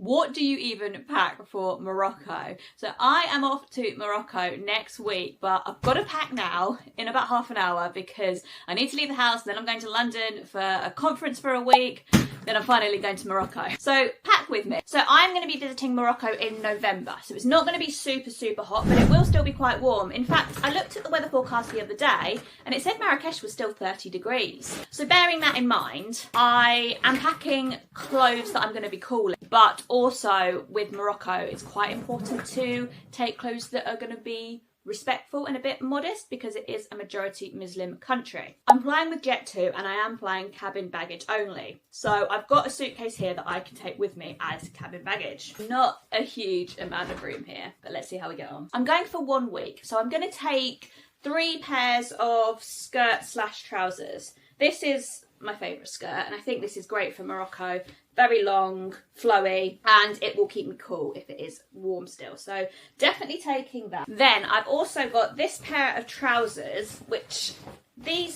What do you even pack for Morocco? So I am off to Morocco next week, but I've got to pack now in about half an hour because I need to leave the house. Then I'm going to London for a conference for a week. Then I'm finally going to Morocco. So pack with me. So I'm going to be visiting Morocco in November. So it's not going to be super, super hot, but it will still be quite warm. In fact, I looked at the weather forecast the other day and it said Marrakesh was still 30 degrees. So bearing that in mind, I am packing clothes that I'm going to be cooling, but also with Morocco, it's quite important to take clothes that are going to be respectful and a bit modest because it is a majority Muslim country. I'm flying with Jet2 and I am flying cabin baggage only. So I've got a suitcase here that I can take with me as cabin baggage. Not a huge amount of room here, but let's see how we get on. I'm going for 1 week, so I'm going to take 3 pairs of skirt/trousers. This is my favourite skirt and I think this is great for Morocco. Very long, flowy, and it will keep me cool if it is warm still. So definitely taking that. Then I've also got this pair of trousers, which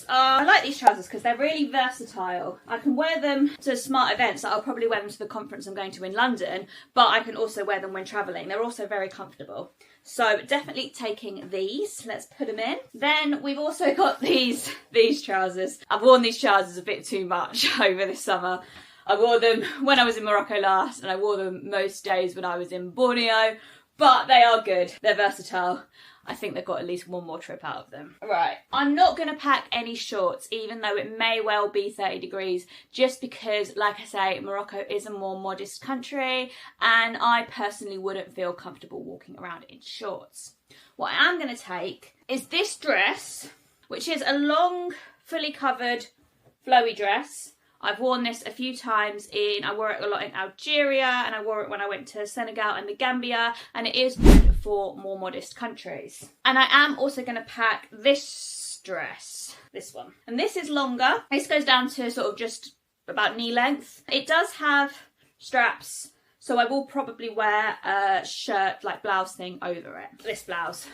I like these trousers because they're really versatile. I can wear them to smart events. I'll probably wear them to the conference I'm going to in London, but I can also wear them when travelling. They're also very comfortable. So definitely taking these. Let's put them in. Then we've also got these trousers. I've worn these trousers a bit too much over this summer. I wore them when I was in Morocco last, and I wore them most days when I was in Borneo, but they are good. They're versatile. I think they've got at least one more trip out of them. Right, I'm not going to pack any shorts, even though it may well be 30 degrees, just because, like I say, Morocco is a more modest country, and I personally wouldn't feel comfortable walking around in shorts. What I am going to take is this dress, which is a long, fully covered, flowy dress. I've worn this a few times I wore it a lot in Algeria, and I wore it when I went to Senegal and the Gambia, and it is good for more modest countries. And I am also going to pack this dress, this one. And this is longer. This goes down to sort of just about knee length. It does have straps, so I will probably wear a shirt, like blouse thing over it. This blouse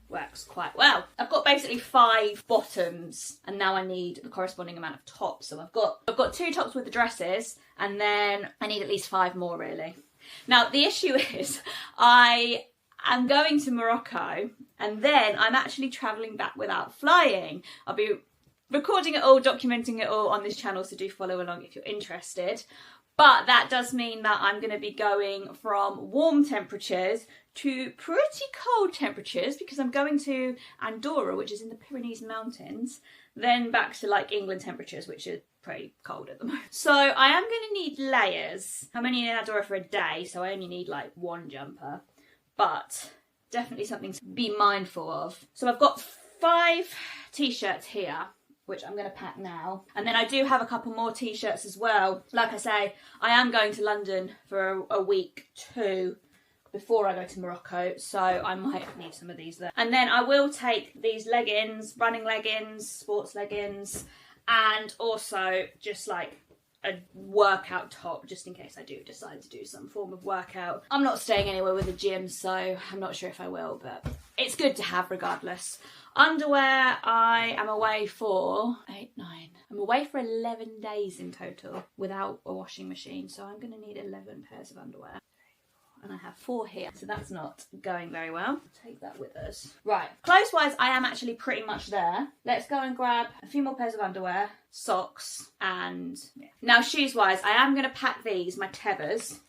works quite well. I've got basically 5 bottoms and now I need the corresponding amount of tops. So I've got 2 tops with the dresses and then I need at least 5 more really. Now the issue is I am going to Morocco and then I'm actually travelling back without flying. I'll be recording it all, documenting it all on this channel, so do follow along if you're interested. But that does mean that I'm going to be going from warm temperatures to pretty cold temperatures because I'm going to Andorra, which is in the Pyrenees Mountains, then back to like England temperatures, which are pretty cold at the moment. So I am going to need layers. I'm only in Andorra for a day, so I only need like 1 jumper, but definitely something to be mindful of. So I've got 5 t-shirts here, which I'm going to pack now. And then I do have a couple more t-shirts as well. Like I say, I am going to London for a week too before I go to Morocco, so I might need some of these there. And then I will take these leggings, running leggings, sports leggings, and also just like a workout top, just in case I do decide to do some form of workout. I'm not staying anywhere with a gym, so I'm not sure if I will, but it's good to have regardless. Underwear, I am away for 8, 9. I'm away for 11 days in total without a washing machine, so I'm going to need 11 pairs of underwear. And I have 4 here, so that's not going very well. Take that with us. Right, clothes-wise, I am actually pretty much there. Let's go and grab a few more pairs of underwear, socks, and yeah. Now shoes-wise, I am going to pack these, my tethers.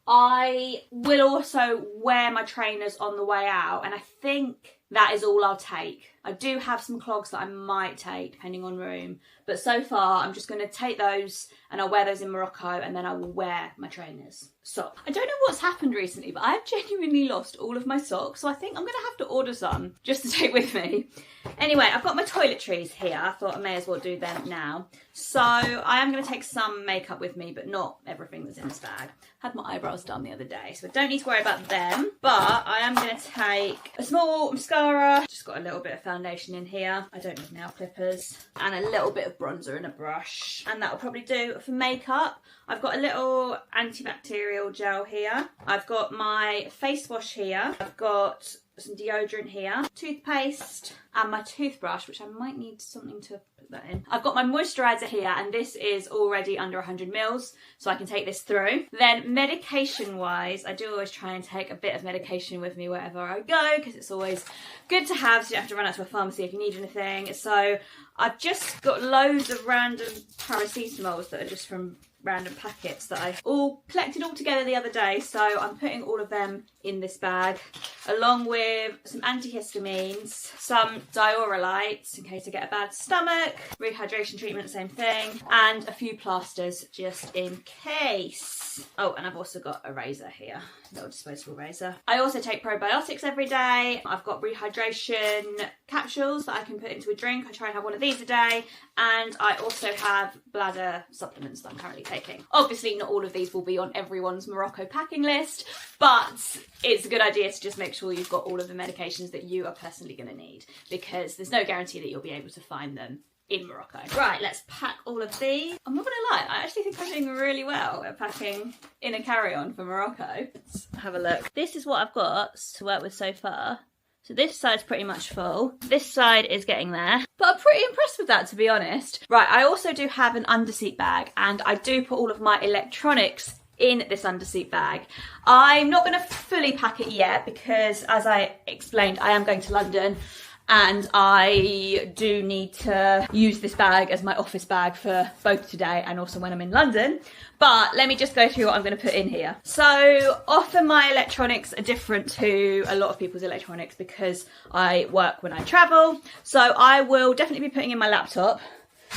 I will also wear my trainers on the way out, and I think that is all I'll take. I do have some clogs that I might take, depending on room, but so far I'm just going to take those and I'll wear those in Morocco, and then I will wear my trainers. Socks. I don't know what's happened recently, but I've genuinely lost all of my socks, so I think I'm going to have to order some just to take with me. Anyway, I've got my toiletries here. I thought I may as well do them now. So I am going to take some makeup with me, but not everything that's in this bag. Had my eyebrows done the other day, so I don't need to worry about them. But I am going to take a small mascara. Just got a little bit of foundation in here. I don't need nail clippers. And a little bit of bronzer and a brush. And that'll probably do for makeup. I've got a little antibacterial gel here. I've got my face wash here. I've got some deodorant here, toothpaste, and my toothbrush, which I might need something to put that in. I've got my moisturiser here, and this is already under 100 mils, so I can take this through. Then medication-wise, I do always try and take a bit of medication with me wherever I go, because it's always good to have, so you don't have to run out to a pharmacy if you need anything. So I've just got loads of random paracetamols that are just from random packets that I all collected all together the other day, so I'm putting all of them in this bag, along with some antihistamines, some diurolites in case I get a bad stomach, rehydration treatment, same thing, and a few plasters just in case. Oh, and I've also got a razor here, a little disposable razor. I also take probiotics every day. I've got rehydration capsules that I can put into a drink. I try and have one of these a day, and I also have bladder supplements that I'm currently taking. Obviously, not all of these will be on everyone's Morocco packing list, but it's a good idea to just make sure you've got all of the medications that you are personally going to need, because there's no guarantee that you'll be able to find them in Morocco. Right, let's pack all of these. I'm not gonna lie, I actually think I'm doing really well at packing in a carry-on for Morocco. Let's have a look. This is what I've got to work with so far. So this side's pretty much full. This side is getting there. But I'm pretty impressed with that, to be honest. Right, I also do have an underseat bag, and I do put all of my electronics in this underseat bag. I'm not going to fully pack it yet because, as I explained, I am going to London and I do need to use this bag as my office bag for both today and also when I'm in London. But let me just go through what I'm going to put in here. So often my electronics are different to a lot of people's electronics because I work when I travel. So I will definitely be putting in my laptop.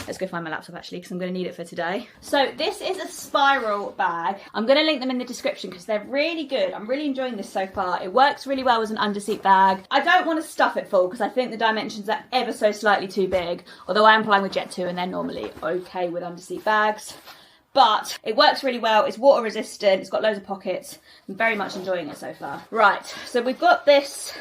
Let's go find my laptop actually, because I'm going to need it for today. So this is a spiral bag. I'm going to link them in the description because they're really good. I'm really enjoying this so far. It works really well as an underseat bag. I don't want to stuff it full because I think the dimensions are ever so slightly too big, although I am flying with Jet2 and they're normally okay with underseat bags. But it works really well. It's water resistant. It's got loads of pockets. I'm very much enjoying it so far. Right, so we've got this.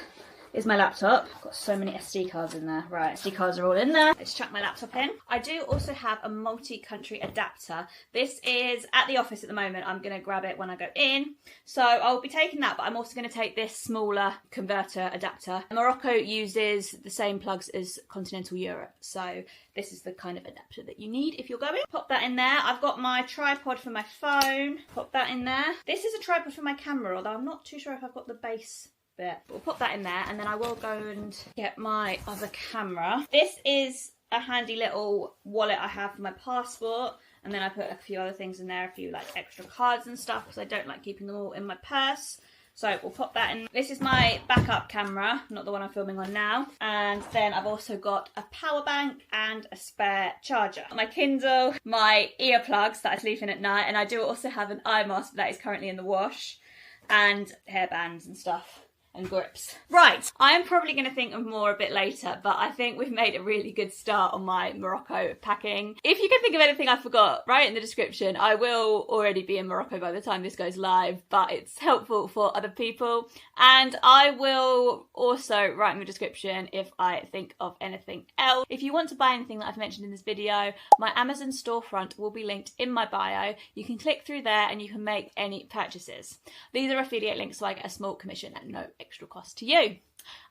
Is my laptop. I've got so many SD cards in there. Right, SD cards are all in there. Let's chuck my laptop in. I do also have a multi-country adapter. This is at the office at the moment. I'm going to grab it when I go in. So I'll be taking that, but I'm also going to take this smaller converter adapter. Morocco uses the same plugs as continental Europe. So this is the kind of adapter that you need if you're going. Pop that in there. I've got my tripod for my phone. Pop that in there. This is a tripod for my camera, although I'm not too sure if I've got the base. But we'll pop that in there, and then I will go and get my other camera. This is a handy little wallet I have for my passport, and then I put a few other things in there, a few like extra cards and stuff, because I don't like keeping them all in my purse. So we'll pop that in. This is my backup camera, not the one I'm filming on now. And then I've also got a power bank and a spare charger. My Kindle, my earplugs that I sleep in at night, and I do also have an eye mask that is currently in the wash, and hairbands and stuff. And grips. Right, I am probably going to think of more a bit later, but I think we've made a really good start on my Morocco packing. If you can think of anything I forgot, write in the description. I will already be in Morocco by the time this goes live, but it's helpful for other people. And I will also write in the description if I think of anything else. If you want to buy anything that I've mentioned in this video, my Amazon storefront will be linked in my bio. You can click through there and you can make any purchases. These are affiliate links, so I get a small commission at no extra cost to you.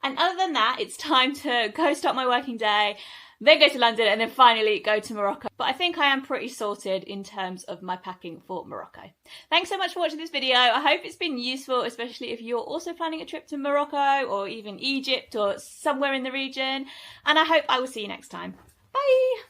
And other than that, it's time to go start my working day, then go to London, and then finally go to Morocco. But I think I am pretty sorted in terms of my packing for Morocco. Thanks so much for watching this video. I hope it's been useful, especially if you're also planning a trip to Morocco or even Egypt or somewhere in the region. And I hope I will see you next time. Bye!